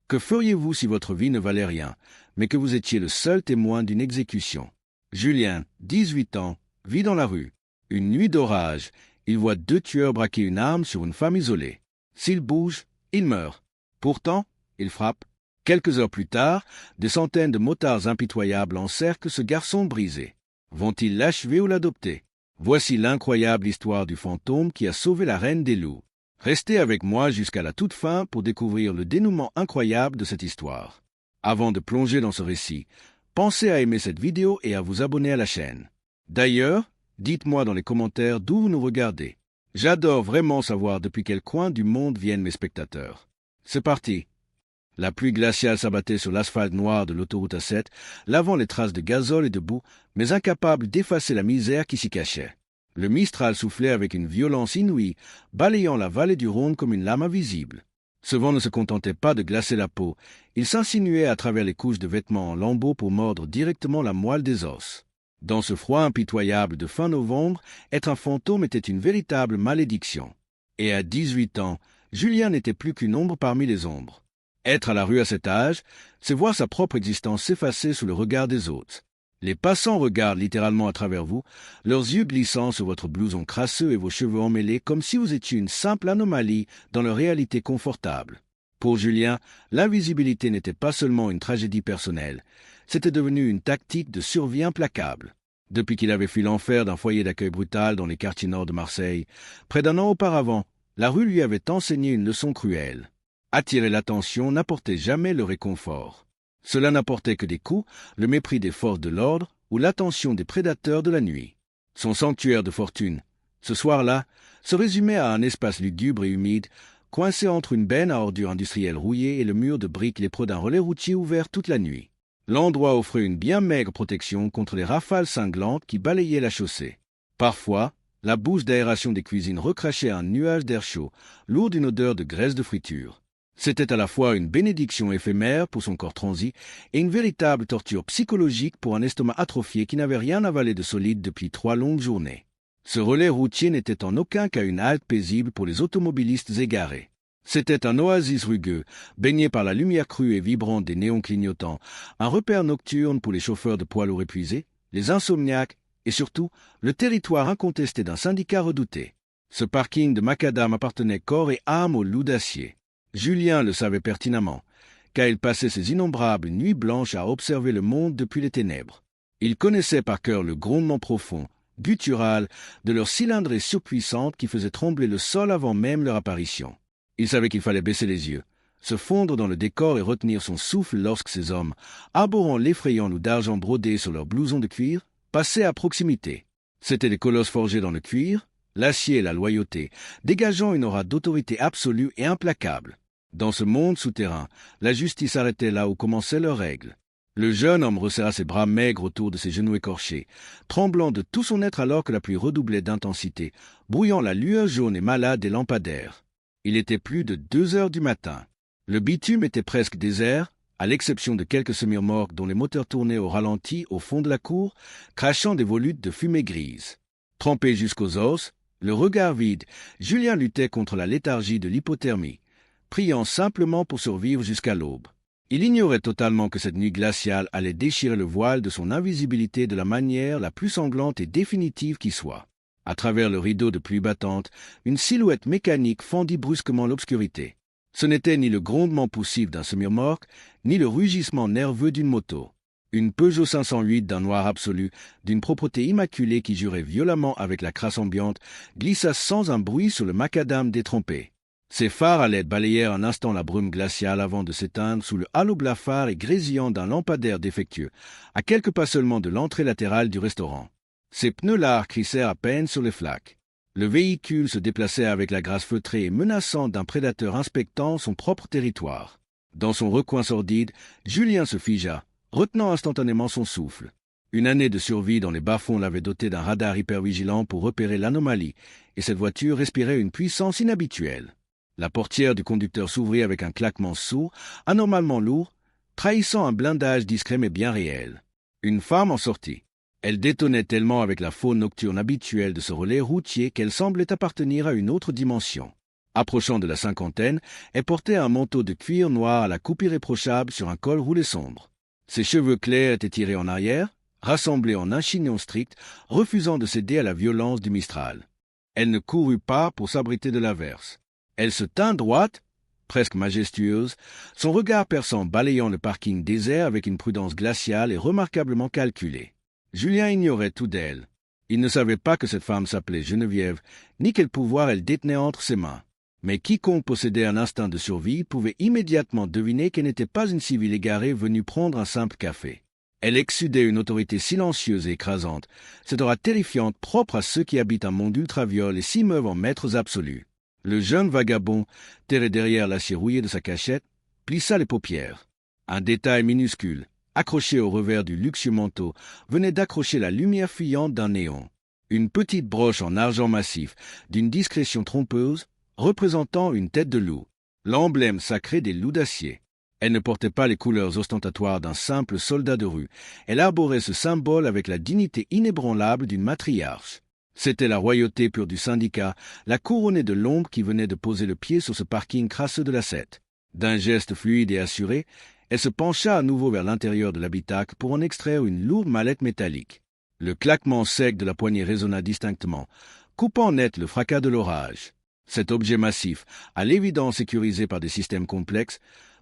Que feriez-vous si votre vie ne valait rien, mais que vous étiez le seul témoin d'une exécution? Julien, 18 ans, vit dans la rue. Une nuit d'orage, il voit deux tueurs braquer une arme sur une femme isolée. S'il bouge, il meurt. Pourtant, il frappe. Quelques heures plus tard, des centaines de motards impitoyables encerclent ce garçon brisé. Vont-ils l'achever ou l'adopter? Voici l'incroyable histoire du fantôme qui a sauvé la reine des loups. Restez avec moi jusqu'à la toute fin pour découvrir le dénouement incroyable de cette histoire. Avant de plonger dans ce récit, pensez à aimer cette vidéo et à vous abonner à la chaîne. D'ailleurs, dites-moi dans les commentaires d'où vous nous regardez. J'adore vraiment savoir depuis quel coin du monde viennent mes spectateurs. C'est parti. La pluie glaciale s'abattait sur l'asphalte noir de l'autoroute A7, lavant les traces de gazole et de boue, mais incapable d'effacer la misère qui s'y cachait. Le Mistral soufflait avec une violence inouïe, balayant la vallée du Rhône comme une lame invisible. Ce vent ne se contentait pas de glacer la peau, il s'insinuait à travers les couches de vêtements en lambeaux pour mordre directement la moelle des os. Dans ce froid impitoyable de fin novembre, être un fantôme était une véritable malédiction. Et à 18 ans, Julien n'était plus qu'une ombre parmi les ombres. Être à la rue à cet âge, c'est voir sa propre existence s'effacer sous le regard des autres. Les passants regardent littéralement à travers vous, leurs yeux glissant sur votre blouson crasseux et vos cheveux emmêlés comme si vous étiez une simple anomalie dans leur réalité confortable. Pour Julien, l'invisibilité n'était pas seulement une tragédie personnelle, c'était devenu une tactique de survie implacable. Depuis qu'il avait fui l'enfer d'un foyer d'accueil brutal dans les quartiers nord de Marseille, près d'un an auparavant, la rue lui avait enseigné une leçon cruelle. Attirer l'attention n'apportait jamais le réconfort. Cela n'apportait que des coups, le mépris des forces de l'ordre ou l'attention des prédateurs de la nuit. Son sanctuaire de fortune, ce soir-là, se résumait à un espace lugubre et humide, coincé entre une benne à ordures industrielles rouillée et le mur de briques lépreux d'un relais routier ouvert toute la nuit. L'endroit offrait une bien maigre protection contre les rafales cinglantes qui balayaient la chaussée. Parfois, la bouche d'aération des cuisines recrachait un nuage d'air chaud, lourd d'une odeur de graisse de friture. C'était à la fois une bénédiction éphémère pour son corps transi et une véritable torture psychologique pour un estomac atrophié qui n'avait rien avalé de solide depuis 3 longues journées. Ce relais routier n'était en aucun cas une halte paisible pour les automobilistes égarés. C'était un oasis rugueux, baigné par la lumière crue et vibrante des néons clignotants, un repère nocturne pour les chauffeurs de poids lourds épuisés, les insomniaques et surtout le territoire incontesté d'un syndicat redouté. Ce parking de macadam appartenait corps et âme au loup d'acier. Julien le savait pertinemment, car il passait ses innombrables nuits blanches à observer le monde depuis les ténèbres. Il connaissait par cœur le grondement profond, guttural, de leurs cylindrées surpuissantes qui faisaient trembler le sol avant même leur apparition. Il savait qu'il fallait baisser les yeux, se fondre dans le décor et retenir son souffle lorsque ces hommes, arborant l'effrayant loup d'argent brodé sur leurs blousons de cuir, passaient à proximité. C'étaient des colosses forgés dans le cuir, l'acier et la loyauté, dégageant une aura d'autorité absolue et implacable. Dans ce monde souterrain, la justice arrêtait là où commençaient leurs règles. Le jeune homme resserra ses bras maigres autour de ses genoux écorchés, tremblant de tout son être alors que la pluie redoublait d'intensité, brouillant la lueur jaune et malade des lampadaires. Il était plus de 2 heures du matin. Le bitume était presque désert, à l'exception de quelques semi-remorques dont les moteurs tournaient au ralenti au fond de la cour, crachant des volutes de fumée grise. Trempé jusqu'aux os, le regard vide, Julien luttait contre la léthargie de l'hypothermie, priant simplement pour survivre jusqu'à l'aube. Il ignorait totalement que cette nuit glaciale allait déchirer le voile de son invisibilité de la manière la plus sanglante et définitive qui soit. À travers le rideau de pluie battante, une silhouette mécanique fendit brusquement l'obscurité. Ce n'était ni le grondement poussif d'un semi-remorque, ni le rugissement nerveux d'une moto. Une Peugeot 508 d'un noir absolu, d'une propreté immaculée qui jurait violemment avec la crasse ambiante, glissa sans un bruit sur le macadam détrempé. Ses phares à LED balayèrent un instant la brume glaciale avant de s'éteindre sous le halo blafard et grésillant d'un lampadaire défectueux, à quelques pas seulement de l'entrée latérale du restaurant. Ses pneus lards crissèrent à peine sur les flaques. Le véhicule se déplaçait avec la grâce feutrée et menaçante d'un prédateur inspectant son propre territoire. Dans son recoin sordide, Julien se figea, retenant instantanément son souffle. Une année de survie dans les bas-fonds l'avait doté d'un radar hypervigilant pour repérer l'anomalie, et cette voiture respirait une puissance inhabituelle. La portière du conducteur s'ouvrit avec un claquement sourd, anormalement lourd, trahissant un blindage discret mais bien réel. Une femme en sortit. Elle détonnait tellement avec la faune nocturne habituelle de ce relais routier qu'elle semblait appartenir à une autre dimension. Approchant de la cinquantaine, elle portait un manteau de cuir noir à la coupe irréprochable sur un col roulé sombre. Ses cheveux clairs étaient tirés en arrière, rassemblés en un chignon strict, refusant de céder à la violence du Mistral. Elle ne courut pas pour s'abriter de l'averse. Elle se tint droite, presque majestueuse, son regard perçant balayant le parking désert avec une prudence glaciale et remarquablement calculée. Julien ignorait tout d'elle. Il ne savait pas que cette femme s'appelait Geneviève, ni quel pouvoir elle détenait entre ses mains. Mais quiconque possédait un instinct de survie pouvait immédiatement deviner qu'elle n'était pas une civile égarée venue prendre un simple café. Elle exsudait une autorité silencieuse et écrasante, cette aura terrifiante propre à ceux qui habitent un monde ultraviole et s'y meuvent en maîtres absolus. Le jeune vagabond, terré derrière l'acier rouillé de sa cachette, plissa les paupières. Un détail minuscule, accroché au revers du luxueux manteau, venait d'accrocher la lumière fuyante d'un néon. Une petite broche en argent massif, d'une discrétion trompeuse, représentant une tête de loup, l'emblème sacré des loups d'acier. Elle ne portait pas les couleurs ostentatoires d'un simple soldat de rue, elle arborait ce symbole avec la dignité inébranlable d'une matriarche. C'était la royauté pure du syndicat, la couronnée de l'ombre qui venait de poser le pied sur ce parking crasseux de la Sète. D'un geste fluide et assuré, elle se pencha à nouveau vers l'intérieur de l'habitacle pour en extraire une lourde mallette métallique. Le claquement sec de la poignée résonna distinctement, coupant net le fracas de l'orage. Cet objet massif, à l'évidence sécurisé par des systèmes complexes,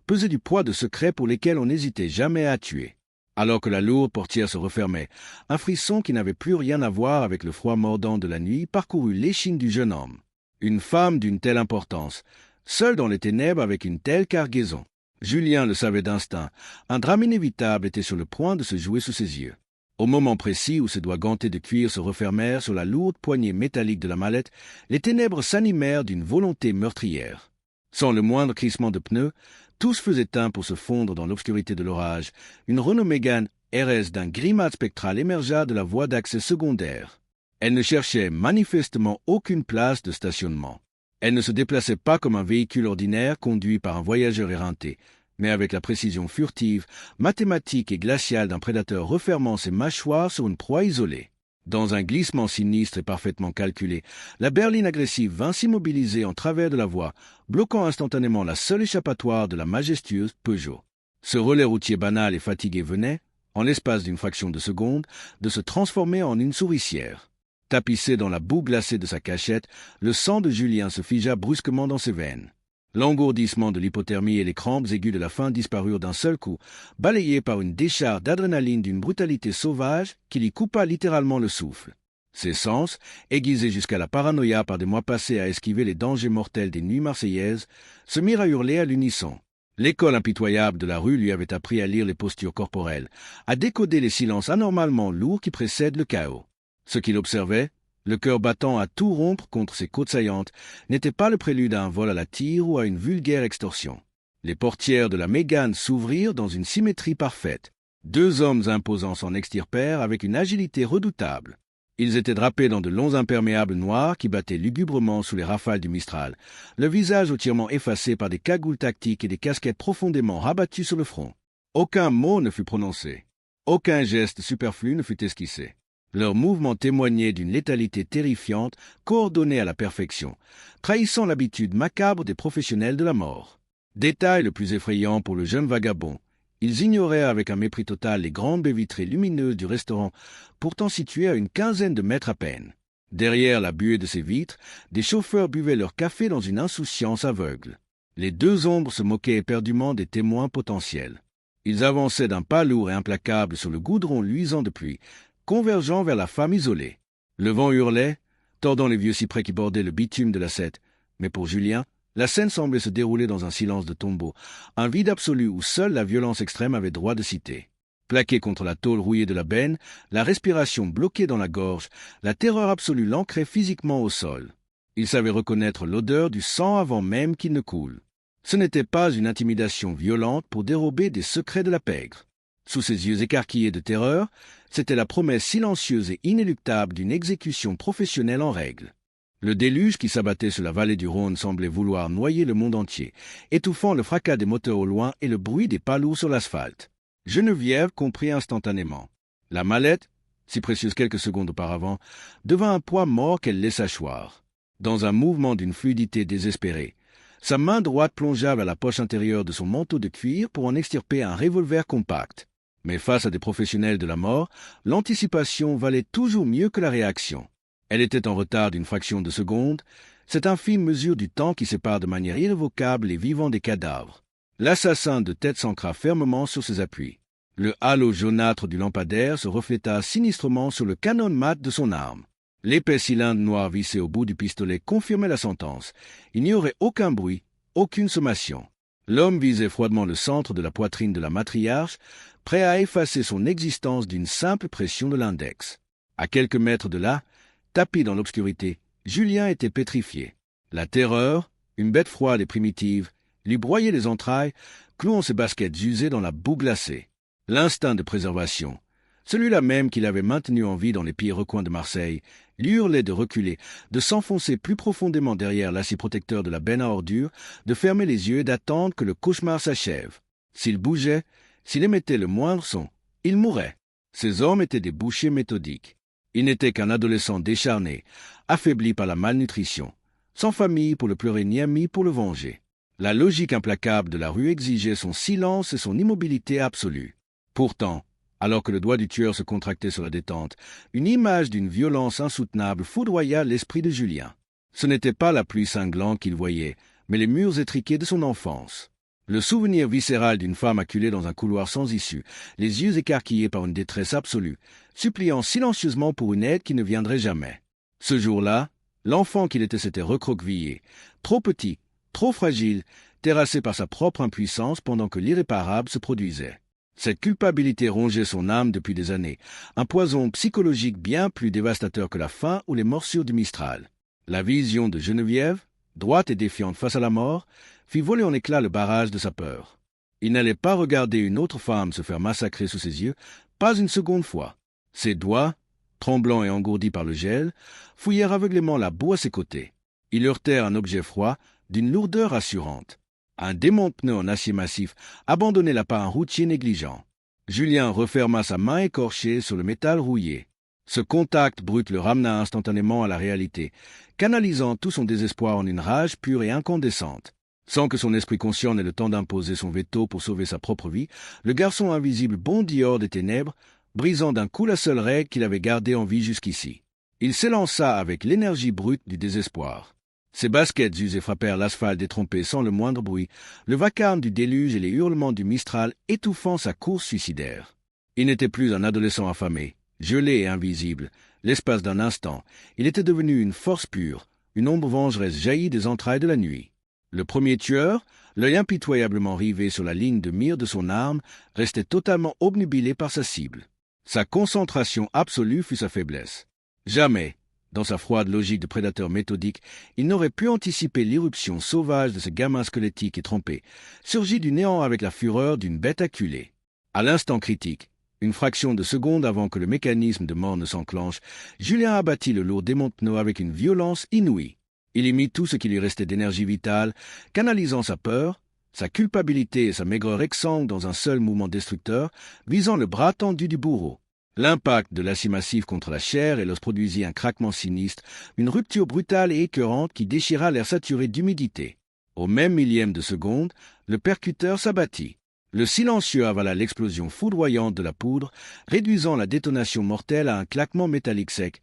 pesait du poids de secrets pour lesquels on n'hésitait jamais à tuer. Alors que la lourde portière se refermait, un frisson qui n'avait plus rien à voir avec le froid mordant de la nuit parcourut l'échine du jeune homme. Une femme d'une telle importance, seule dans les ténèbres avec une telle cargaison. Julien le savait d'instinct, un drame inévitable était sur le point de se jouer sous ses yeux. Au moment précis où ses doigts gantés de cuir se refermèrent sur la lourde poignée métallique de la mallette, les ténèbres s'animèrent d'une volonté meurtrière. Sans le moindre crissement de pneus, tout se faisait un pour se fondre dans l'obscurité de l'orage. Une Renault Mégane RS d'un gris mat spectral émergea de la voie d'accès secondaire. Elle ne cherchait manifestement aucune place de stationnement. Elle ne se déplaçait pas comme un véhicule ordinaire conduit par un voyageur éreinté, mais avec la précision furtive, mathématique et glaciale d'un prédateur refermant ses mâchoires sur une proie isolée. Dans un glissement sinistre et parfaitement calculé, la berline agressive vint s'immobiliser en travers de la voie, bloquant instantanément la seule échappatoire de la majestueuse Peugeot. Ce relais routier banal et fatigué venait, en l'espace d'une fraction de seconde, de se transformer en une souricière. Tapissé dans la boue glacée de sa cachette, le sang de Julien se figea brusquement dans ses veines. L'engourdissement de l'hypothermie et les crampes aiguës de la faim disparurent d'un seul coup, balayés par une décharge d'adrénaline d'une brutalité sauvage qui lui coupa littéralement le souffle. Ses sens, aiguisés jusqu'à la paranoïa par des mois passés à esquiver les dangers mortels des nuits marseillaises, se mirent à hurler à l'unisson. L'école impitoyable de la rue lui avait appris à lire les postures corporelles, à décoder les silences anormalement lourds qui précèdent le chaos. Ce qu'il observait, le cœur battant à tout rompre contre ses côtes saillantes, n'était pas le prélude à un vol à la tire ou à une vulgaire extorsion. Les portières de la Mégane s'ouvrirent dans une symétrie parfaite. Deux hommes imposants s'en extirpèrent avec une agilité redoutable. Ils étaient drapés dans de longs imperméables noirs qui battaient lugubrement sous les rafales du Mistral, le visage entièrement effacé par des cagoules tactiques et des casquettes profondément rabattues sur le front. Aucun mot ne fut prononcé. Aucun geste superflu ne fut esquissé. Leurs mouvements témoignaient d'une létalité terrifiante, coordonnée à la perfection, trahissant l'habitude macabre des professionnels de la mort. Détail le plus effrayant pour le jeune vagabond, ils ignoraient avec un mépris total les grandes baies vitrées lumineuses du restaurant, pourtant situées à une quinzaine de mètres à peine. Derrière la buée de ces vitres, des chauffeurs buvaient leur café dans une insouciance aveugle. Les deux ombres se moquaient éperdument des témoins potentiels. Ils avançaient d'un pas lourd et implacable sur le goudron luisant de pluie, convergeant vers la femme isolée. Le vent hurlait, tordant les vieux cyprès qui bordaient le bitume de la Sète. Mais pour Julien, la scène semblait se dérouler dans un silence de tombeau, un vide absolu où seule la violence extrême avait droit de citer. Plaqué contre la tôle rouillée de la benne, la respiration bloquée dans la gorge, la terreur absolue l'ancrait physiquement au sol. Il savait reconnaître l'odeur du sang avant même qu'il ne coule. Ce n'était pas une intimidation violente pour dérober des secrets de la pègre. Sous ses yeux écarquillés de terreur, c'était la promesse silencieuse et inéluctable d'une exécution professionnelle en règle. Le déluge qui s'abattait sur la vallée du Rhône semblait vouloir noyer le monde entier, étouffant le fracas des moteurs au loin et le bruit des pas lourds sur l'asphalte. Geneviève comprit instantanément. La mallette, si précieuse quelques secondes auparavant, devint un poids mort qu'elle laissa choir. Dans un mouvement d'une fluidité désespérée, sa main droite plongea vers la poche intérieure de son manteau de cuir pour en extirper un revolver compact. Mais face à des professionnels de la mort, l'anticipation valait toujours mieux que la réaction. Elle était en retard d'une fraction de seconde, cette infime mesure du temps qui sépare de manière irrévocable les vivants des cadavres. L'assassin de tête s'ancra fermement sur ses appuis. Le halo jaunâtre du lampadaire se refléta sinistrement sur le canon mat de son arme. L'épais cylindre noir vissé au bout du pistolet confirmait la sentence. Il n'y aurait aucun bruit, aucune sommation. L'homme visait froidement le centre de la poitrine de la matriarche, prêt à effacer son existence d'une simple pression de l'index. À quelques mètres de là, tapis dans l'obscurité, Julien était pétrifié. La terreur, une bête froide et primitive, lui broyait les entrailles, clouant ses baskets usées dans la boue glacée. L'instinct de préservation, celui-là même qui l'avait maintenu en vie dans les pires recoins de Marseille, lui hurlait de reculer, de s'enfoncer plus profondément derrière l'acier protecteur de la benne à ordures, de fermer les yeux et d'attendre que le cauchemar s'achève. S'il bougeait, s'il émettait le moindre son, il mourrait. Ces hommes étaient des bouchers méthodiques. Il n'était qu'un adolescent décharné, affaibli par la malnutrition, sans famille pour le pleurer ni ami pour le venger. La logique implacable de la rue exigeait son silence et son immobilité absolue. Pourtant, alors que le doigt du tueur se contractait sur la détente, une image d'une violence insoutenable foudroya l'esprit de Julien. Ce n'était pas la pluie cinglante qu'il voyait, mais les murs étriqués de son enfance. Le souvenir viscéral d'une femme acculée dans un couloir sans issue, les yeux écarquillés par une détresse absolue, suppliant silencieusement pour une aide qui ne viendrait jamais. Ce jour-là, l'enfant qu'il était s'était recroquevillé, trop petit, trop fragile, terrassé par sa propre impuissance pendant que l'irréparable se produisait. Cette culpabilité rongeait son âme depuis des années, un poison psychologique bien plus dévastateur que la faim ou les morsures du Mistral. La vision de Geneviève, droite et défiante face à la mort, fit voler en éclats le barrage de sa peur. Il n'allait pas regarder une autre femme se faire massacrer sous ses yeux, pas une seconde fois. Ses doigts, tremblants et engourdis par le gel, fouillèrent aveuglément la boue à ses côtés. Ils heurtèrent un objet froid, d'une lourdeur assurante. Un démonte-pneu en acier massif abandonnait là par un routier négligent. Julien referma sa main écorchée sur le métal rouillé. Ce contact brut le ramena instantanément à la réalité, canalisant tout son désespoir en une rage pure et incandescente. Sans que son esprit conscient n'ait le temps d'imposer son veto pour sauver sa propre vie, le garçon invisible bondit hors des ténèbres, brisant d'un coup la seule règle qu'il avait gardée en vie jusqu'ici. Il s'élança avec l'énergie brute du désespoir. Ses baskets usées frappèrent l'asphalte détrompé sans le moindre bruit, le vacarme du déluge et les hurlements du Mistral étouffant sa course suicidaire. Il n'était plus un adolescent affamé, gelé et invisible. L'espace d'un instant, il était devenu une force pure, une ombre vengeresse jaillie des entrailles de la nuit. Le premier tueur, l'œil impitoyablement rivé sur la ligne de mire de son arme, restait totalement obnubilé par sa cible. Sa concentration absolue fut sa faiblesse. Jamais, dans sa froide logique de prédateur méthodique, il n'aurait pu anticiper l'irruption sauvage de ce gamin squelettique et trempé, surgi du néant avec la fureur d'une bête acculée. À l'instant critique, une fraction de seconde avant que le mécanisme de mort ne s'enclenche, Julien abattit le lourd démonte-pneu avec une violence inouïe. Il y mit tout ce qui lui restait d'énergie vitale, canalisant sa peur, sa culpabilité et sa maigreur exsangue dans un seul mouvement destructeur, visant le bras tendu du bourreau. L'impact de l'acier massif contre la chair et l'os produisit un craquement sinistre, une rupture brutale et écœurante qui déchira l'air saturé d'humidité. Au même millième de seconde, le percuteur s'abattit. Le silencieux avala l'explosion foudroyante de la poudre, réduisant la détonation mortelle à un claquement métallique sec,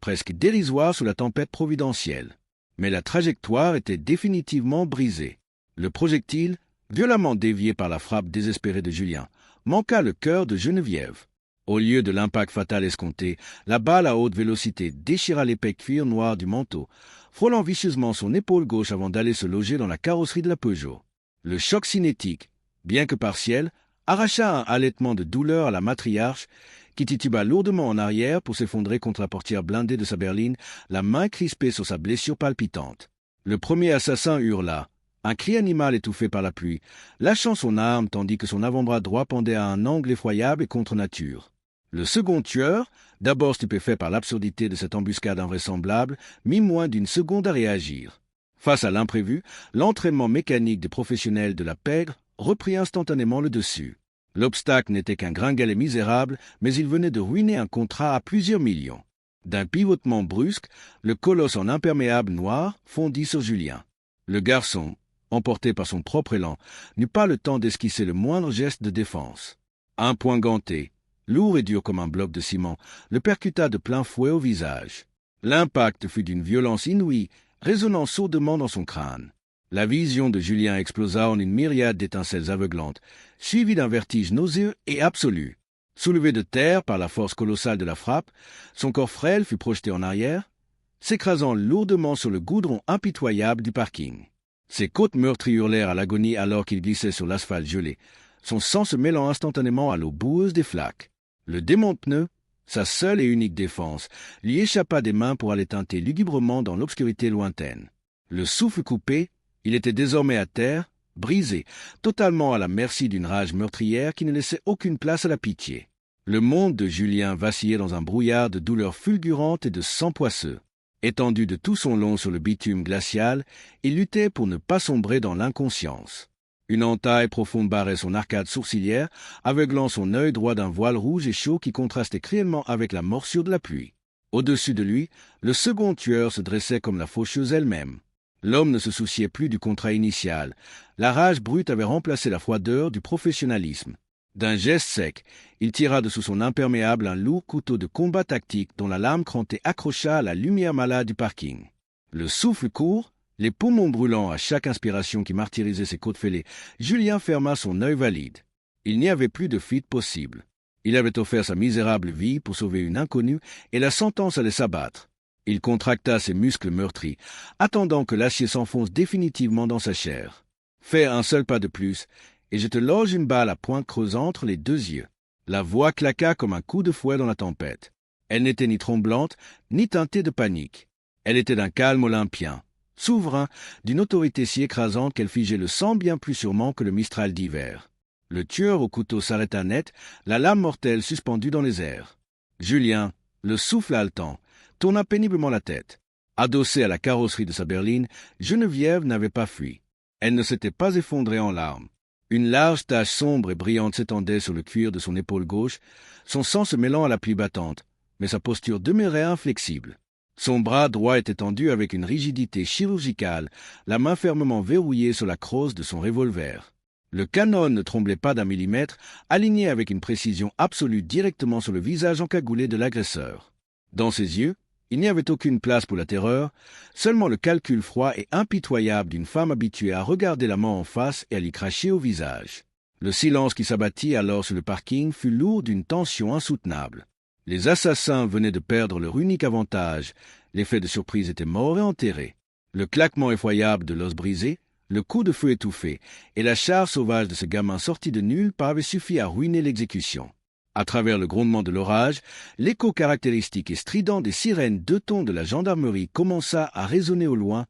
presque dérisoire sous la tempête providentielle. Mais la trajectoire était définitivement brisée. Le projectile, violemment dévié par la frappe désespérée de Julien, manqua le cœur de Geneviève. Au lieu de l'impact fatal escompté, la balle à haute vélocité déchira l'épais cuir noir du manteau, frôlant vicieusement son épaule gauche avant d'aller se loger dans la carrosserie de la Peugeot. Le choc cinétique, bien que partiel, arracha un halètement de douleur à la matriarche, qui tituba lourdement en arrière pour s'effondrer contre la portière blindée de sa berline, la main crispée sur sa blessure palpitante. Le premier assassin hurla, un cri animal étouffé par la pluie, lâchant son arme tandis que son avant-bras droit pendait à un angle effroyable et contre nature. Le second tueur, d'abord stupéfait par l'absurdité de cette embuscade invraisemblable, mit moins d'une seconde à réagir. Face à l'imprévu, l'entraînement mécanique des professionnels de la pègre reprit instantanément le dessus. L'obstacle n'était qu'un gringalet misérable, mais il venait de ruiner un contrat à plusieurs millions. D'un pivotement brusque, le colosse en imperméable noir fondit sur Julien. Le garçon, emporté par son propre élan, n'eut pas le temps d'esquisser le moindre geste de défense. Un poing ganté, lourd et dur comme un bloc de ciment, le percuta de plein fouet au visage. L'impact fut d'une violence inouïe, résonnant sourdement dans son crâne. La vision de Julien explosa en une myriade d'étincelles aveuglantes, suivie d'un vertige nauséeux et absolu. Soulevé de terre par la force colossale de la frappe, son corps frêle fut projeté en arrière, s'écrasant lourdement sur le goudron impitoyable du parking. Ses côtes meurtries hurlèrent à l'agonie alors qu'il glissait sur l'asphalte gelé, son sang se mêlant instantanément à l'eau boueuse des flaques. Le démon de pneu, sa seule et unique défense, lui échappa des mains pour aller teinter lugubrement dans l'obscurité lointaine. Le souffle coupé, il était désormais à terre, brisé, totalement à la merci d'une rage meurtrière qui ne laissait aucune place à la pitié. Le monde de Julien vacillait dans un brouillard de douleurs fulgurantes et de sang poisseux. Étendu de tout son long sur le bitume glacial, il luttait pour ne pas sombrer dans l'inconscience. Une entaille profonde barrait son arcade sourcilière, aveuglant son œil droit d'un voile rouge et chaud qui contrastait cruellement avec la morsure de la pluie. Au-dessus de lui, le second tueur se dressait comme la faucheuse elle-même. L'homme ne se souciait plus du contrat initial. La rage brute avait remplacé la froideur du professionnalisme. D'un geste sec, il tira de sous son imperméable un lourd couteau de combat tactique dont la lame crantée accrocha à la lumière malade du parking. Le souffle court, les poumons brûlants à chaque inspiration qui martyrisait ses côtes fêlées, Julien ferma son œil valide. Il n'y avait plus de fuite possible. Il avait offert sa misérable vie pour sauver une inconnue et la sentence allait s'abattre. Il contracta ses muscles meurtris, attendant que l'acier s'enfonce définitivement dans sa chair. Fais un seul pas de plus, et je te loge une balle à point creux entre les deux yeux. La voix claqua comme un coup de fouet dans la tempête. Elle n'était ni tremblante, ni teintée de panique. Elle était d'un calme olympien, souverain, d'une autorité si écrasante qu'elle figeait le sang bien plus sûrement que le Mistral d'hiver. Le tueur au couteau s'arrêta net, la lame mortelle suspendue dans les airs. Julien, le souffle haletant, tourna péniblement la tête. Adossée à la carrosserie de sa berline, Geneviève n'avait pas fui. Elle ne s'était pas effondrée en larmes. Une large tache sombre et brillante s'étendait sur le cuir de son épaule gauche, son sang se mêlant à la pluie battante, mais sa posture demeurait inflexible. Son bras droit était tendu avec une rigidité chirurgicale, la main fermement verrouillée sur la crosse de son revolver. Le canon ne tremblait pas d'un millimètre, aligné avec une précision absolue directement sur le visage encagoulé de l'agresseur. Dans ses yeux, il n'y avait aucune place pour la terreur, seulement le calcul froid et impitoyable d'une femme habituée à regarder la mort en face et à l'y cracher au visage. Le silence qui s'abattit alors sur le parking fut lourd d'une tension insoutenable. Les assassins venaient de perdre leur unique avantage, l'effet de surprise était mort et enterré. Le claquement effroyable de l'os brisé, le coup de feu étouffé et la charge sauvage de ce gamin sorti de nulle part avaient suffi à ruiner l'exécution. À travers le grondement de l'orage, l'écho caractéristique et strident des sirènes deux tons de la gendarmerie commença à résonner au loin,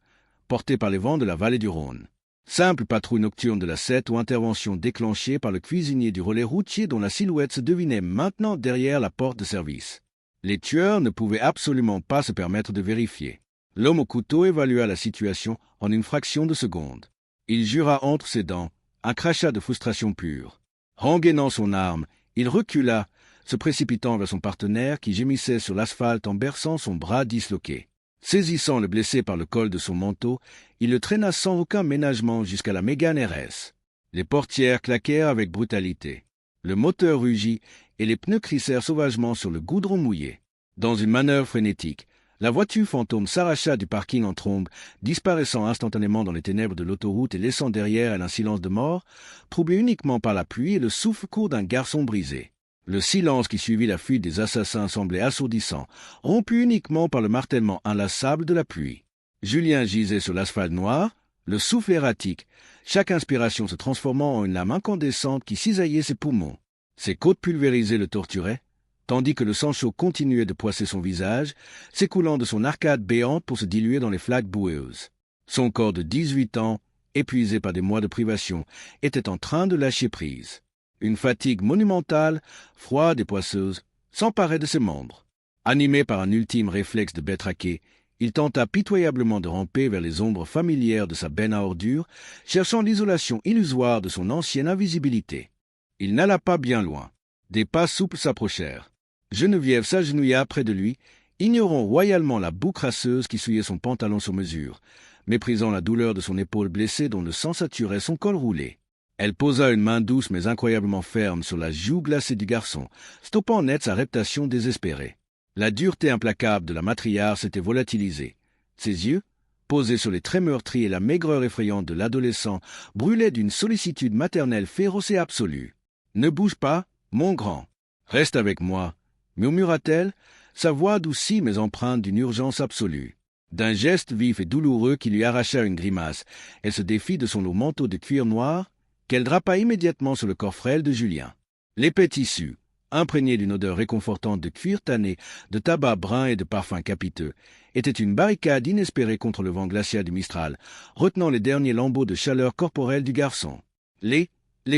porté par les vents de la vallée du Rhône. Simple patrouille nocturne de la 7 ou intervention déclenchée par le cuisinier du relais routier dont la silhouette se devinait maintenant derrière la porte de service. Les tueurs ne pouvaient absolument pas se permettre de vérifier. L'homme au couteau évalua la situation en une fraction de seconde. Il jura entre ses dents un crachat de frustration pure. Rengainant son arme, il recula, se précipitant vers son partenaire qui gémissait sur l'asphalte en berçant son bras disloqué. Saisissant le blessé par le col de son manteau, il le traîna sans aucun ménagement jusqu'à la Mégane RS. Les portières claquèrent avec brutalité. Le moteur rugit et les pneus crissèrent sauvagement sur le goudron mouillé. Dans une manœuvre frénétique, la voiture fantôme s'arracha du parking en trombe, disparaissant instantanément dans les ténèbres de l'autoroute et laissant derrière elle un silence de mort, troublé uniquement par la pluie et le souffle court d'un garçon brisé. Le silence qui suivit la fuite des assassins semblait assourdissant, rompu uniquement par le martèlement inlassable de la pluie. Julien gisait sur l'asphalte noir, le souffle erratique, chaque inspiration se transformant en une lame incandescente qui cisaillait ses poumons. Ses côtes pulvérisées le torturaient, tandis que le sang chaud continuait de poisser son visage, s'écoulant de son arcade béante pour se diluer dans les flaques boueuses. Son corps de 18 ans, épuisé par des mois de privation, était en train de lâcher prise. Une fatigue monumentale, froide et poisseuse, s'emparait de ses membres. Animé par un ultime réflexe de bête raquée, il tenta pitoyablement de ramper vers les ombres familières de sa benne à ordures, cherchant l'isolation illusoire de son ancienne invisibilité. Il n'alla pas bien loin. Des pas souples s'approchèrent. Geneviève s'agenouilla près de lui ignorant royalement la boue crasseuse qui souillait son pantalon sur mesure, méprisant la douleur de son épaule blessée dont le sang saturait son col roulé. Elle posa une main douce mais incroyablement ferme sur la joue glacée du garçon, stoppant net sa reptation désespérée. La dureté implacable de la matriarche s'était volatilisée. Ses yeux, posés sur les traits meurtris et la maigreur effrayante de l'adolescent, brûlaient d'une sollicitude maternelle féroce et absolue. « Ne bouge pas, mon grand. Reste avec moi, » murmura-t-elle, sa voix adoucie mais empreinte d'une urgence absolue. D'un geste vif et douloureux qui lui arracha une grimace, elle se défit de son lourd manteau de cuir noir, qu'elle drapa immédiatement sur le corps frêle de Julien. L'épais tissu, imprégné d'une odeur réconfortante de cuir tanné, de tabac brun et de parfums capiteux, était une barricade inespérée contre le vent glacial du Mistral, retenant les derniers lambeaux de chaleur corporelle du garçon. Les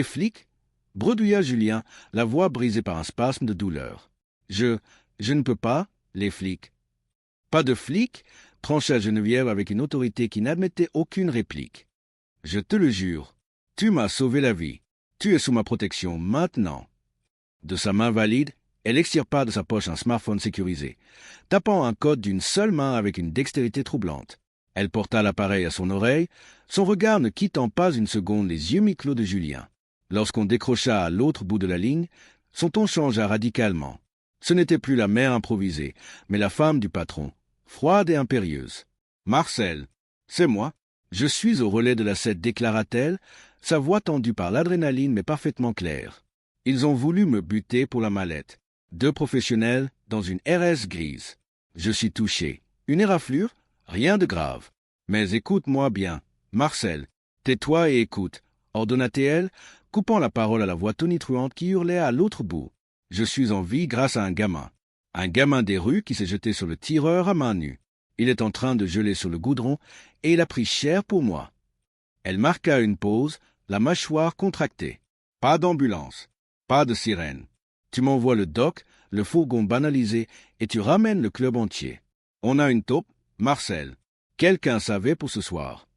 flics » bredouilla Julien, la voix brisée par un spasme de douleur. Je ne peux pas, les flics. »« Pas de flics » trancha Geneviève avec une autorité qui n'admettait aucune réplique. « Je te le jure. Tu m'as sauvé la vie. Tu es sous ma protection maintenant. » De sa main valide, elle extirpa de sa poche un smartphone sécurisé, tapant un code d'une seule main avec une dextérité troublante. Elle porta l'appareil à son oreille, son regard ne quittant pas une seconde les yeux mi-clos de Julien. Lorsqu'on décrocha à l'autre bout de la ligne, son ton changea radicalement. Ce n'était plus la mère improvisée, mais la femme du patron, froide et impérieuse. « Marcel, c'est moi. Je suis au relais de la 7, déclara-t-elle, sa voix tendue par l'adrénaline mais parfaitement claire. Ils ont voulu me buter pour la mallette. 2 professionnels dans une RS grise. Je suis touché. Une éraflure? Rien de grave. Mais écoute-moi bien. Marcel, tais-toi et écoute, ordonna-t-elle, coupant la parole à la voix tonitruante qui hurlait à l'autre bout. Je suis en vie grâce à un gamin. Un gamin des rues qui s'est jeté sur le tireur à main nue. Il est en train de geler sur le goudron et il a pris cher pour moi. Elle marqua une pause, la mâchoire contractée. Pas d'ambulance, pas de sirène. Tu m'envoies le doc, le fourgon banalisé et tu ramènes le club entier. On a une taupe, Marcel. Quelqu'un savait pour ce soir.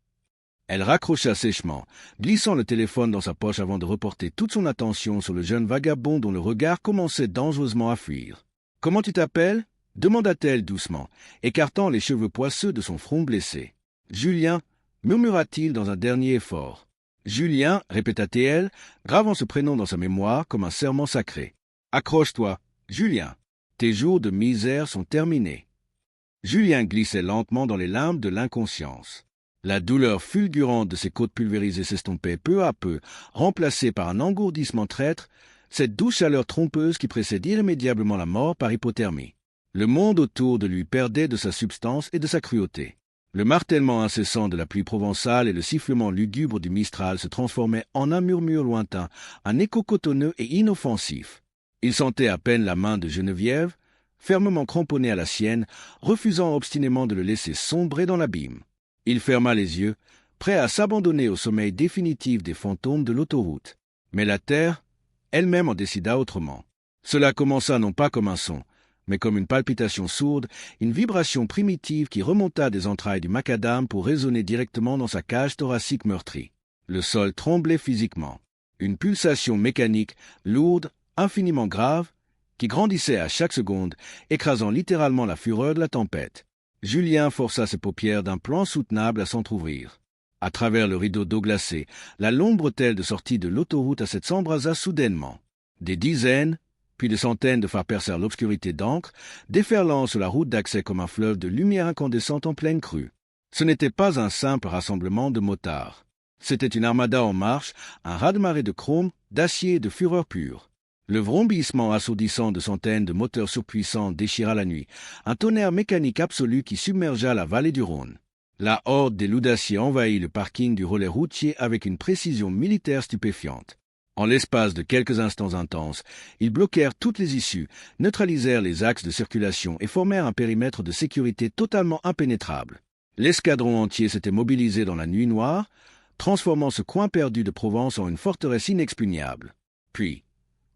Elle raccrocha sèchement, glissant le téléphone dans sa poche avant de reporter toute son attention sur le jeune vagabond dont le regard commençait dangereusement à fuir. « Comment tu t'appelles » demanda-t-elle doucement, écartant les cheveux poisseux de son front blessé. « Julien » murmura-t-il dans un dernier effort. « Julien » répéta-t-elle, gravant ce prénom dans sa mémoire comme un serment sacré. « Accroche-toi, Julien. Tes jours de misère sont terminés. » Julien glissait lentement dans les limbes de l'inconscience. La douleur fulgurante de ses côtes pulvérisées s'estompait peu à peu, remplacée par un engourdissement traître, cette douce chaleur trompeuse qui précède irrémédiablement la mort par hypothermie. Le monde autour de lui perdait de sa substance et de sa cruauté. Le martèlement incessant de la pluie provençale et le sifflement lugubre du Mistral se transformaient en un murmure lointain, un écho cotonneux et inoffensif. Il sentait à peine la main de Geneviève, fermement cramponnée à la sienne, refusant obstinément de le laisser sombrer dans l'abîme. Il ferma les yeux, prêt à s'abandonner au sommeil définitif des fantômes de l'autoroute. Mais la terre, elle-même en décida autrement. Cela commença non pas comme un son, mais comme une palpitation sourde, une vibration primitive qui remonta des entrailles du macadam pour résonner directement dans sa cage thoracique meurtrie. Le sol tremblait physiquement. Une pulsation mécanique, lourde, infiniment grave, qui grandissait à chaque seconde, écrasant littéralement la fureur de la tempête. Julien força ses paupières d'un plan soutenable à s'entr'ouvrir. À travers le rideau d'eau glacée, la longue bretelle de sortie de l'autoroute à cette s'embrasa soudainement. Des dizaines, puis des centaines de phares percèrent l'obscurité d'encre, déferlant sur la route d'accès comme un fleuve de lumière incandescente en pleine crue. Ce n'était pas un simple rassemblement de motards. C'était une armada en marche, un raz-de-marée de chrome, d'acier et de fureur pure. Le vrombissement assourdissant de centaines de moteurs surpuissants déchira la nuit, un tonnerre mécanique absolu qui submergea la vallée du Rhône. La horde des loups d'acier envahit le parking du relais routier avec une précision militaire stupéfiante. En l'espace de quelques instants intenses, ils bloquèrent toutes les issues, neutralisèrent les axes de circulation et formèrent un périmètre de sécurité totalement impénétrable. L'escadron entier s'était mobilisé dans la nuit noire, transformant ce coin perdu de Provence en une forteresse inexpugnable. Puis,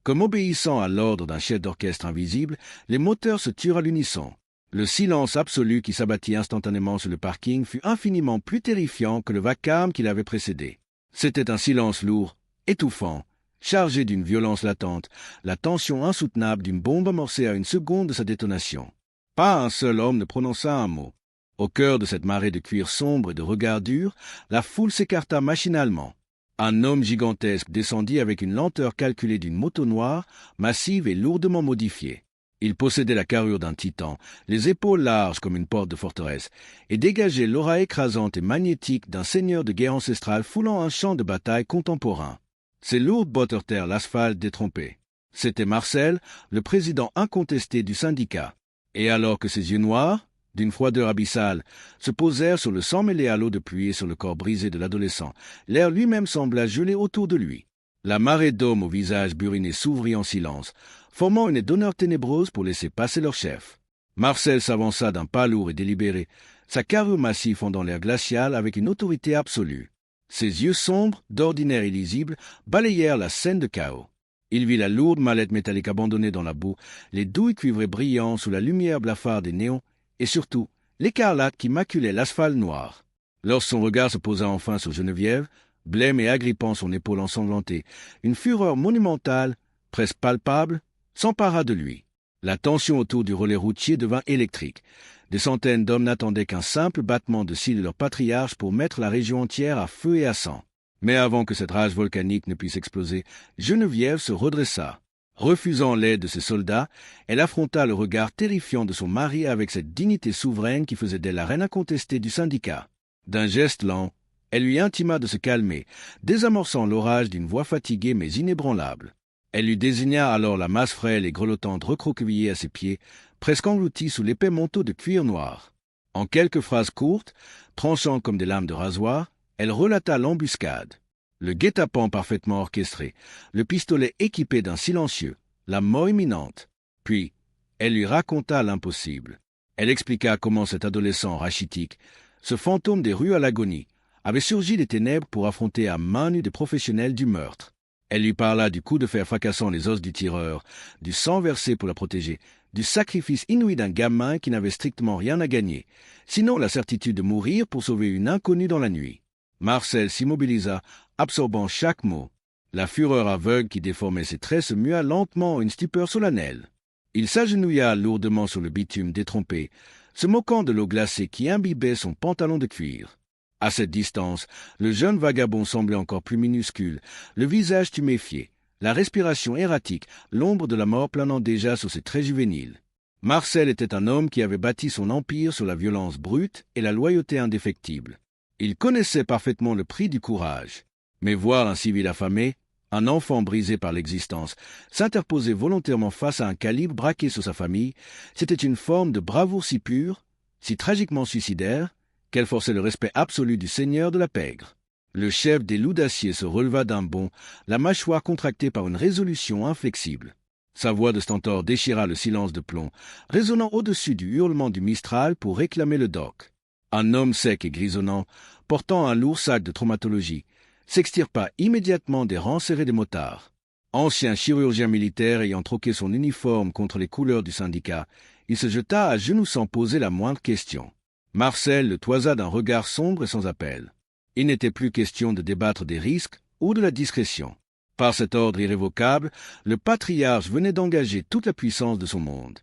comme obéissant à l'ordre d'un chef d'orchestre invisible, les moteurs se turent à l'unisson. Le silence absolu qui s'abattit instantanément sur le parking fut infiniment plus terrifiant que le vacarme qui l'avait précédé. C'était un silence lourd, étouffant, chargé d'une violence latente, la tension insoutenable d'une bombe amorcée à une seconde de sa détonation. Pas un seul homme ne prononça un mot. Au cœur de cette marée de cuir sombre et de regards durs, la foule s'écarta machinalement. Un homme gigantesque descendit avec une lenteur calculée d'une moto noire, massive et lourdement modifiée. Il possédait la carrure d'un titan, les épaules larges comme une porte de forteresse, et dégageait l'aura écrasante et magnétique d'un seigneur de guerre ancestrale foulant un champ de bataille contemporain. Ses lourdes bottes heurtèrent l'asphalte détrompé. C'était Marcel, le président incontesté du syndicat. Et alors que ses yeux noirs, d'une froideur abyssale, se posèrent sur le sang mêlé à l'eau de pluie et sur le corps brisé de l'adolescent, l'air lui-même sembla geler autour de lui. La marée d'hommes au visage buriné s'ouvrit en silence, formant une d'honneur ténébreuse pour laisser passer leur chef. Marcel s'avança d'un pas lourd et délibéré, sa carrure massive fondant l'air glacial avec une autorité absolue. Ses yeux sombres, d'ordinaire illisibles, balayèrent la scène de chaos. Il vit la lourde mallette métallique abandonnée dans la boue, les douilles cuivrées brillant sous la lumière blafarde des néons, et surtout l'écarlate qui maculait l'asphalte noir. Lorsque son regard se posa enfin sur Geneviève, blême et agrippant son épaule ensanglantée, une fureur monumentale, presque palpable, s'empara de lui. La tension autour du relais routier devint électrique. Des centaines d'hommes n'attendaient qu'un simple battement de cils de leur patriarche pour mettre la région entière à feu et à sang. Mais avant que cette rage volcanique ne puisse exploser, Geneviève se redressa. Refusant l'aide de ses soldats, elle affronta le regard terrifiant de son mari avec cette dignité souveraine qui faisait d'elle la reine incontestée du syndicat. D'un geste lent, elle lui intima de se calmer, désamorçant l'orage d'une voix fatiguée mais inébranlable. Elle lui désigna alors la masse frêle et grelottante recroquevillée à ses pieds, presque engloutie sous l'épais manteau de cuir noir. En quelques phrases courtes, tranchant comme des lames de rasoir, elle relata l'embuscade. Le guet-apens parfaitement orchestré, le pistolet équipé d'un silencieux, la mort imminente. Puis, elle lui raconta l'impossible. Elle expliqua comment cet adolescent rachitique, ce fantôme des rues à l'agonie, avait surgi des ténèbres pour affronter à main nue des professionnels du meurtre. Elle lui parla du coup de fer fracassant les os du tireur, du sang versé pour la protéger, du sacrifice inouï d'un gamin qui n'avait strictement rien à gagner, sinon la certitude de mourir pour sauver une inconnue dans la nuit. Marcel s'immobilisa, absorbant chaque mot. La fureur aveugle qui déformait ses traits se mua lentement en une stupeur solennelle. Il s'agenouilla lourdement sur le bitume détrompé, se moquant de l'eau glacée qui imbibait son pantalon de cuir. À cette distance, le jeune vagabond semblait encore plus minuscule, le visage tuméfié, la respiration erratique, l'ombre de la mort planant déjà sur ses traits juvéniles. Marcel était un homme qui avait bâti son empire sur la violence brute et la loyauté indéfectible. Il connaissait parfaitement le prix du courage. Mais voir un civil affamé, un enfant brisé par l'existence, s'interposer volontairement face à un calibre braqué sur sa famille, c'était une forme de bravoure si pure, si tragiquement suicidaire, qu'elle forçait le respect absolu du seigneur de la pègre. Le chef des loups d'acier se releva d'un bond, la mâchoire contractée par une résolution inflexible. Sa voix de stentor déchira le silence de plomb, résonnant au-dessus du hurlement du Mistral pour réclamer le doc. Un homme sec et grisonnant, portant un lourd sac de traumatologie, s'extirpa immédiatement des rangs serrés des motards. Ancien chirurgien militaire ayant troqué son uniforme contre les couleurs du syndicat, il se jeta à genoux sans poser la moindre question. Marcel le toisa d'un regard sombre et sans appel. Il n'était plus question de débattre des risques ou de la discrétion. Par cet ordre irrévocable, le patriarche venait d'engager toute la puissance de son monde.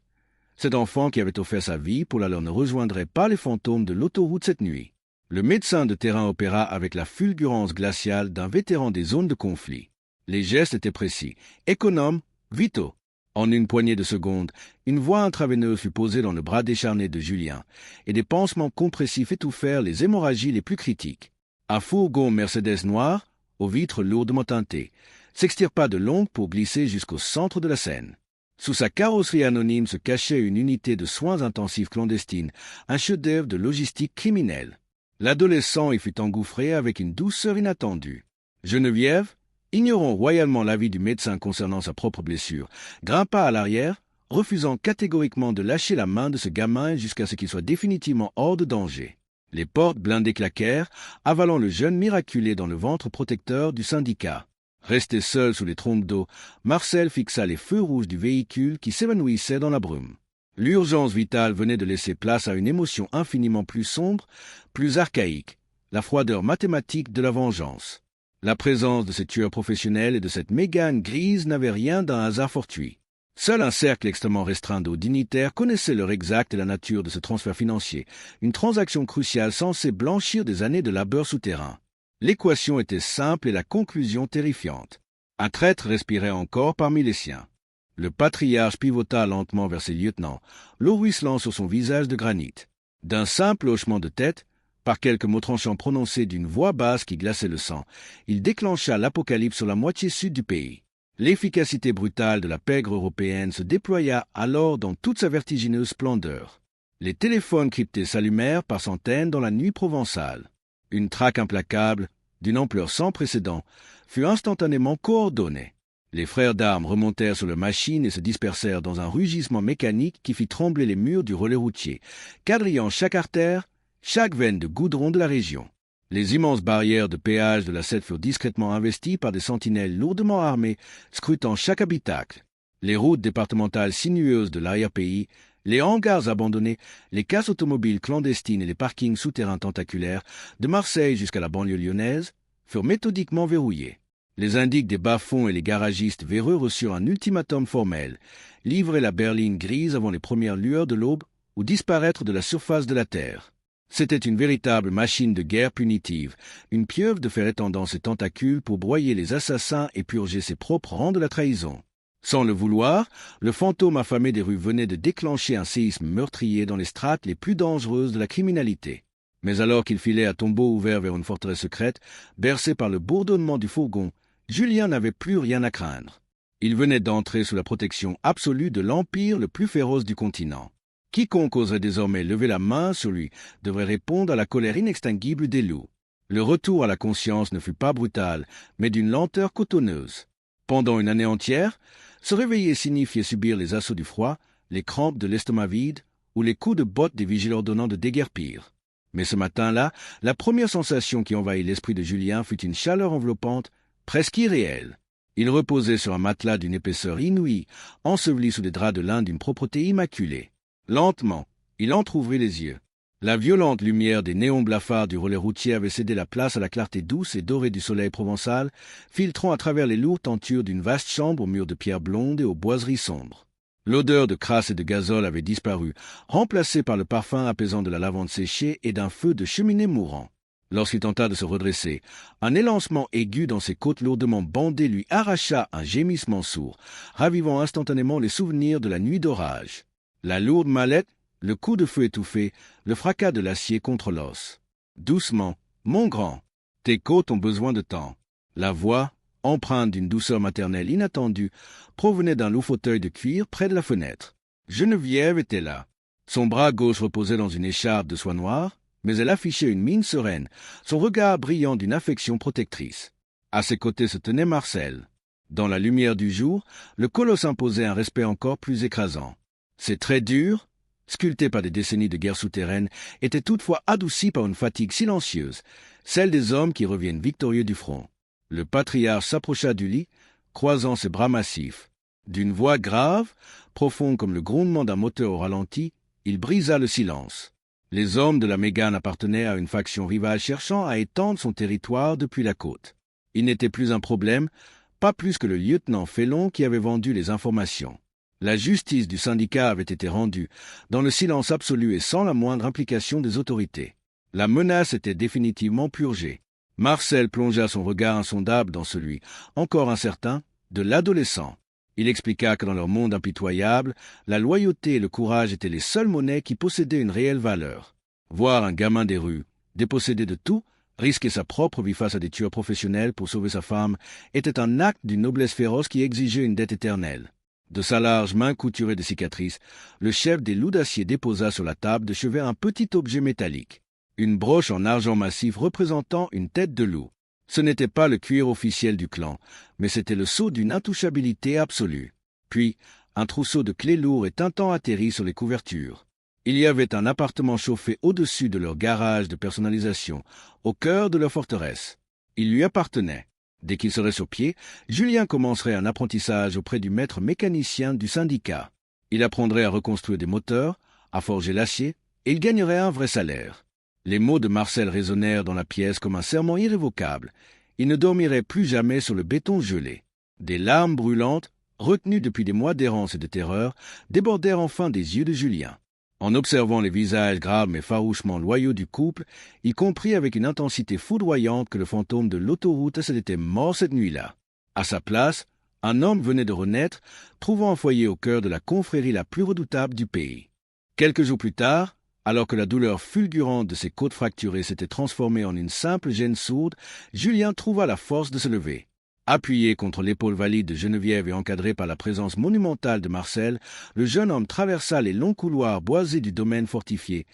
Cet enfant qui avait offert sa vie pour alors ne rejoindrait pas les fantômes de l'autoroute cette nuit. Le médecin de terrain opéra avec la fulgurance glaciale d'un vétéran des zones de conflit. Les gestes étaient précis, économes, vitaux. En une poignée de secondes, une voie intraveineuse fut posée dans le bras décharné de Julien, et des pansements compressifs étouffèrent les hémorragies les plus critiques. Un fourgon Mercedes noir, aux vitres lourdement teintées, s'extirpa de l'ombre pour glisser jusqu'au centre de la scène. Sous sa carrosserie anonyme se cachait une unité de soins intensifs clandestine, un chef-d'œuvre de logistique criminelle. L'adolescent y fut engouffré avec une douceur inattendue. Geneviève, ignorant royalement l'avis du médecin concernant sa propre blessure, grimpa à l'arrière, refusant catégoriquement de lâcher la main de ce gamin jusqu'à ce qu'il soit définitivement hors de danger. Les portes blindées claquèrent, avalant le jeune miraculé dans le ventre protecteur du syndicat. Resté seul sous les trompes d'eau, Marcel fixa les feux rouges du véhicule qui s'évanouissait dans la brume. L'urgence vitale venait de laisser place à une émotion infiniment plus sombre, plus archaïque, la froideur mathématique de la vengeance. La présence de ces tueurs professionnels et de cette mégane grise n'avait rien d'un hasard fortuit. Seul un cercle extrêmement restreint de hauts dignitaires connaissait l'heure exacte et la nature de ce transfert financier, une transaction cruciale censée blanchir des années de labeur souterrain. L'équation était simple et la conclusion terrifiante. Un traître respirait encore parmi les siens. Le patriarche pivota lentement vers ses lieutenants, l'eau ruisselant sur son visage de granit. D'un simple hochement de tête, par quelques mots tranchants prononcés d'une voix basse qui glaçait le sang, il déclencha l'apocalypse sur la moitié sud du pays. L'efficacité brutale de la pègre européenne se déploya alors dans toute sa vertigineuse splendeur. Les téléphones cryptés s'allumèrent par centaines dans la nuit provençale. Une traque implacable, d'une ampleur sans précédent, fut instantanément coordonnée. Les frères d'armes remontèrent sur leurs machines et se dispersèrent dans un rugissement mécanique qui fit trembler les murs du relais routier, quadrillant chaque artère, chaque veine de goudron de la région. Les immenses barrières de péage de la Seine furent discrètement investies par des sentinelles lourdement armées, scrutant chaque habitacle. Les routes départementales sinueuses de l'arrière-pays, les hangars abandonnés, les casses automobiles clandestines et les parkings souterrains tentaculaires, de Marseille jusqu'à la banlieue lyonnaise, furent méthodiquement verrouillés. Les indiques des bas-fonds et les garagistes véreux reçurent un ultimatum formel, livrer la berline grise avant les premières lueurs de l'aube ou disparaître de la surface de la terre. C'était une véritable machine de guerre punitive, une pieuvre de fer étendant ses tentacules pour broyer les assassins et purger ses propres rangs de la trahison. Sans le vouloir, le fantôme affamé des rues venait de déclencher un séisme meurtrier dans les strates les plus dangereuses de la criminalité. Mais alors qu'il filait à tombeau ouvert vers une forteresse secrète, bercé par le bourdonnement du fourgon, Julien n'avait plus rien à craindre. Il venait d'entrer sous la protection absolue de l'empire le plus féroce du continent. Quiconque oserait désormais lever la main sur lui devrait répondre à la colère inextinguible des loups. Le retour à la conscience ne fut pas brutal, mais d'une lenteur cotonneuse. Pendant une année entière, se réveiller signifiait subir les assauts du froid, les crampes de l'estomac vide ou les coups de botte des vigiles ordonnant de déguerpir. Mais ce matin-là, la première sensation qui envahit l'esprit de Julien fut une chaleur enveloppante, presque irréelle. Il reposait sur un matelas d'une épaisseur inouïe, enseveli sous des draps de lin d'une propreté immaculée. Lentement, il entr'ouvrit les yeux. La violente lumière des néons blafards du relais routier avait cédé la place à la clarté douce et dorée du soleil provençal, filtrant à travers les lourdes tentures d'une vaste chambre aux murs de pierre blonde et aux boiseries sombres. L'odeur de crasse et de gazole avait disparu, remplacée par le parfum apaisant de la lavande séchée et d'un feu de cheminée mourant. Lorsqu'il tenta de se redresser, un élancement aigu dans ses côtes lourdement bandées lui arracha un gémissement sourd, ravivant instantanément les souvenirs de la nuit d'orage. La lourde mallette, le coup de feu étouffé, le fracas de l'acier contre l'os. Doucement, mon grand, tes côtes ont besoin de temps. La voix, empreinte d'une douceur maternelle inattendue, provenait d'un lourd fauteuil de cuir près de la fenêtre. Geneviève était là. Son bras gauche reposait dans une écharpe de soie noire, mais elle affichait une mine sereine, son regard brillant d'une affection protectrice. À ses côtés se tenait Marcel. Dans la lumière du jour, le colosse imposait un respect encore plus écrasant. Ses traits durs, sculptés par des décennies de guerre souterraine, étaient toutefois adoucis par une fatigue silencieuse, celle des hommes qui reviennent victorieux du front. Le patriarche s'approcha du lit, croisant ses bras massifs. D'une voix grave, profonde comme le grondement d'un moteur au ralenti, il brisa le silence. Les hommes de la Mégane appartenaient à une faction rivale cherchant à étendre son territoire depuis la côte. Il n'était plus un problème, pas plus que le lieutenant Félon qui avait vendu les informations. La justice du syndicat avait été rendue, dans le silence absolu et sans la moindre implication des autorités. La menace était définitivement purgée. Marcel plongea son regard insondable dans celui, encore incertain, de l'adolescent. Il expliqua que dans leur monde impitoyable, la loyauté et le courage étaient les seules monnaies qui possédaient une réelle valeur. Voir un gamin des rues, dépossédé de tout, risquer sa propre vie face à des tueurs professionnels pour sauver sa femme, était un acte d'une noblesse féroce qui exigeait une dette éternelle. De sa large main couturée de cicatrices, le chef des loups d'acier déposa sur la table de chevet un petit objet métallique, une broche en argent massif représentant une tête de loup. Ce n'était pas le cuir officiel du clan, mais c'était le sceau d'une intouchabilité absolue. Puis, un trousseau de clés lourds et tintants atterrit sur les couvertures. Il y avait un appartement chauffé au-dessus de leur garage de personnalisation, au cœur de leur forteresse. Il lui appartenait. Dès qu'il serait sur pied, Julien commencerait un apprentissage auprès du maître mécanicien du syndicat. Il apprendrait à reconstruire des moteurs, à forger l'acier, et il gagnerait un vrai salaire. Les mots de Marcel résonnèrent dans la pièce comme un serment irrévocable. Il ne dormirait plus jamais sur le béton gelé. Des larmes brûlantes retenus depuis des mois d'errance et de terreur, débordèrent enfin des yeux de Julien. En observant les visages graves mais farouchement loyaux du couple, il comprit avec une intensité foudroyante que le fantôme de l'autoroute s'était mort cette nuit-là. À sa place, un homme venait de renaître, trouvant un foyer au cœur de la confrérie la plus redoutable du pays. Quelques jours plus tard, alors que la douleur fulgurante de ses côtes fracturées s'était transformée en une simple gêne sourde, Julien trouva la force de se lever. Appuyé contre l'épaule valide de Geneviève et encadré par la présence monumentale de Marcel, le jeune homme traversa les longs couloirs boisés du domaine fortifié,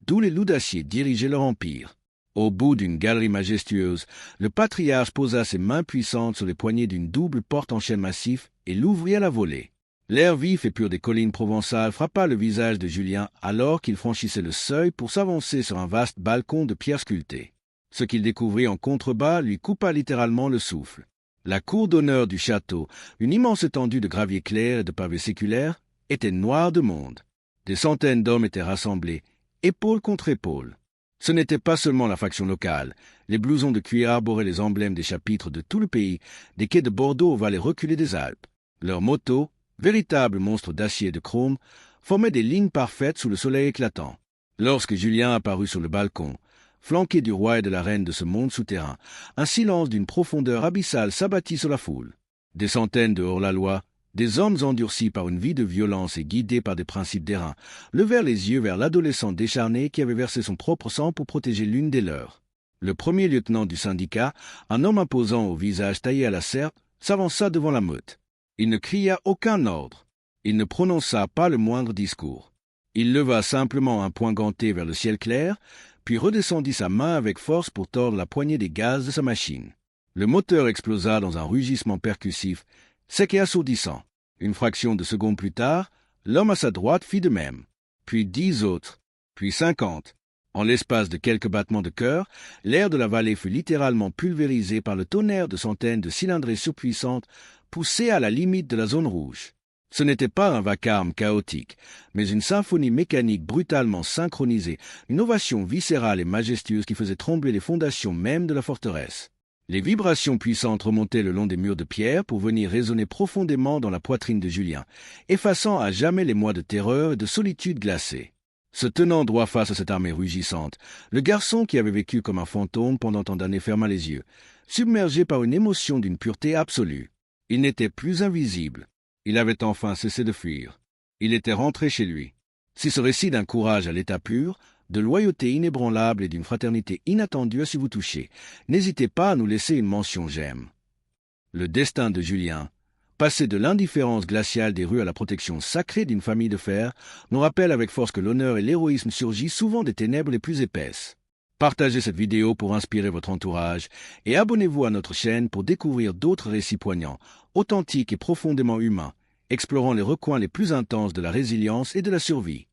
d'où les loups d'acier dirigeaient leur empire. Au bout d'une galerie majestueuse, le patriarche posa ses mains puissantes sur les poignées d'une double porte en chêne massif et l'ouvrit à la volée. L'air vif et pur des collines provençales frappa le visage de Julien alors qu'il franchissait le seuil pour s'avancer sur un vaste balcon de pierre sculptée. Ce qu'il découvrit en contrebas lui coupa littéralement le souffle. La cour d'honneur du château, une immense étendue de gravier clair et de pavés séculaires, était noire de monde. Des centaines d'hommes étaient rassemblés, épaule contre épaule. Ce n'était pas seulement la faction locale. Les blousons de cuir arboraient les emblèmes des chapitres de tout le pays, des quais de Bordeaux aux vallées reculées des Alpes. Leurs motos, véritables monstres d'acier et de chrome, formaient des lignes parfaites sous le soleil éclatant. Lorsque Julien apparut sur le balcon, flanqué du roi et de la reine de ce monde souterrain, un silence d'une profondeur abyssale s'abattit sur la foule. Des centaines de hors-la-loi, des hommes endurcis par une vie de violence et guidés par des principes d'airain, levèrent les yeux vers l'adolescent décharné qui avait versé son propre sang pour protéger l'une des leurs. Le premier lieutenant du syndicat, un homme imposant au visage taillé à la serpe, s'avança devant la meute. Il ne cria aucun ordre. Il ne prononça pas le moindre discours. Il leva simplement un poing ganté vers le ciel clair, puis redescendit sa main avec force pour tordre la poignée des gaz de sa machine. Le moteur explosa dans un rugissement percussif, sec et assourdissant. Une fraction de seconde plus tard, l'homme à sa droite fit de même, puis 10 autres, puis 50. En l'espace de quelques battements de cœur, l'air de la vallée fut littéralement pulvérisé par le tonnerre de centaines de cylindrées surpuissantes poussées à la limite de la zone rouge. Ce n'était pas un vacarme chaotique, mais une symphonie mécanique brutalement synchronisée, une ovation viscérale et majestueuse qui faisait trembler les fondations mêmes de la forteresse. Les vibrations puissantes remontaient le long des murs de pierre pour venir résonner profondément dans la poitrine de Julien, effaçant à jamais les mois de terreur et de solitude glacée. Se tenant droit face à cette armée rugissante, le garçon qui avait vécu comme un fantôme pendant tant d'années ferma les yeux, submergé par une émotion d'une pureté absolue. Il n'était plus invisible. Il avait enfin cessé de fuir. Il était rentré chez lui. Si ce récit d'un courage à l'état pur, de loyauté inébranlable et d'une fraternité inattendue a su vous toucher, n'hésitez pas à nous laisser une mention j'aime. Le destin de Julien, passé de l'indifférence glaciale des rues à la protection sacrée d'une famille de fer, nous rappelle avec force que l'honneur et l'héroïsme surgissent souvent des ténèbres les plus épaisses. Partagez cette vidéo pour inspirer votre entourage et abonnez-vous à notre chaîne pour découvrir d'autres récits poignants, authentiques et profondément humains, explorant les recoins les plus intenses de la résilience et de la survie.